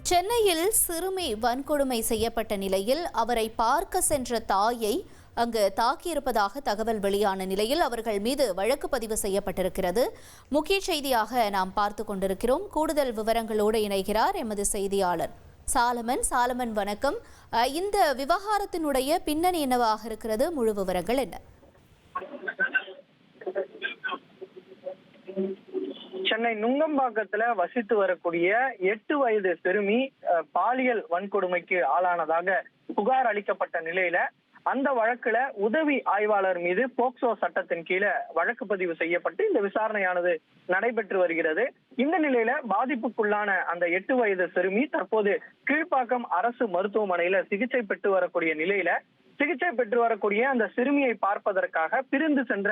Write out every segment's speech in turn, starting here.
சென்னையில் சிறுமி வன்கொடுமை செய்யப்பட்ட நிலையில் அவரை பார்க்க சென்ற தாயை அங்கு தாக்கியிருப்பதாக தகவல் வெளியான நிலையில் அவர்கள் மீது வழக்கு பதிவு செய்யப்பட்டிருக்கிறது. முக்கிய செய்தியாக நாம் பார்த்து கொண்டிருக்கிறோம். கூடுதல் விவரங்களோடு இணைகிறார் எமது செய்தியாளர் சாலமன். வணக்கம். இந்த விவகாரத்தினுடைய பின்னணி என்னவாக இருக்கிறது? முழு விவரங்கள் என்ன? சென்னை நுங்கம்பாக்கத்துல வசித்து வரக்கூடிய 8 வயது சிறுமி பாலியல் வன்கொடுமைக்கு ஆளானதாக புகார் அளிக்கப்பட்ட நிலையில அந்த வழக்குல உதவி ஆய்வாளர் மீது போக்சோ சட்டத்தின் கீழே வழக்கு பதிவு செய்யப்பட்டு இந்த விசாரணையானது நடைபெற்று வருகிறது. இந்த நிலையில பாதிப்புக்குள்ளான அந்த 8 வயது சிறுமி தற்போது கீழ்ப்பாக்கம் அரசு மருத்துவமனையில சிகிச்சை பெற்று வரக்கூடிய அந்த சிறுமியை பார்ப்பதற்காக பிரிந்து சென்ற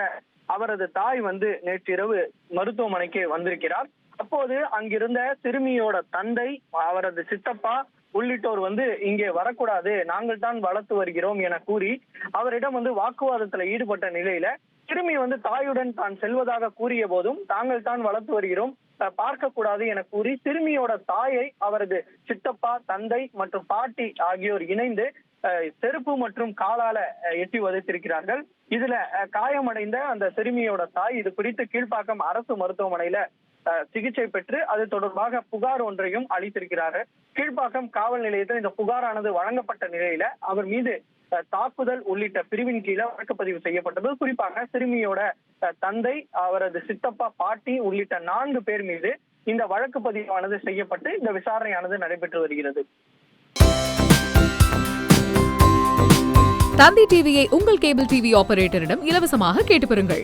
அவரது தாய் நேற்றிரவு மருத்துவமனைக்கு வந்திருக்கிறார். அப்போது அங்கிருந்த சிறுமியோட தந்தை, அவரது சித்தப்பா உள்ளிட்டோர் இங்கே வரக்கூடாது, நாங்கள் தான் வளர்த்து வருகிறோம் என கூறி அவரிடம் வாக்குவாதத்துல ஈடுபட்ட நிலையில சிறுமி தாயுடன் தான் செல்வதாக கூறிய போதும் தாங்கள் தான் வளர்த்து வருகிறோம், பார்க்க கூடாது என கூறி சிறுமியோட தாயை அவரது சித்தப்பா, தந்தை மற்றும் பாட்டி ஆகியோர் இணைந்து செருப்பு மற்றும் காலால எட்டி உதைத்திருக்கிறார்கள். இதுல காயமடைந்த அந்த சிறுமியோட தாய் இது குறித்து கீழ்ப்பாக்கம் அரசு மருத்துவமனையில சிகிச்சை பெற்று அது தொடர்பாக புகார் ஒன்றையும் அளித்திருக்கிறார்கள். கீழ்ப்பாக்கம் காவல் நிலையத்தில் இந்த புகாரானது வழங்கப்பட்ட நிலையில அவர் மீது தாக்குதல் உள்ளிட்ட பிரிவின் கீழே வழக்கு பதிவு செய்யப்பட்டது. குறிப்பாக சிறுமியோட தந்தை, அவரது சித்தப்பா, பாட்டி உள்ளிட்ட 4 பேர் மீது இந்த வழக்கு பதிவானது செய்யப்பட்டு இந்த விசாரணையானது நடைபெற்று வருகிறது. தந்தி டிவியை உங்கள் கேபிள் டிவி ஆபரேட்டரிடம் இலவசமாக கேட்டு பெறுங்கள்.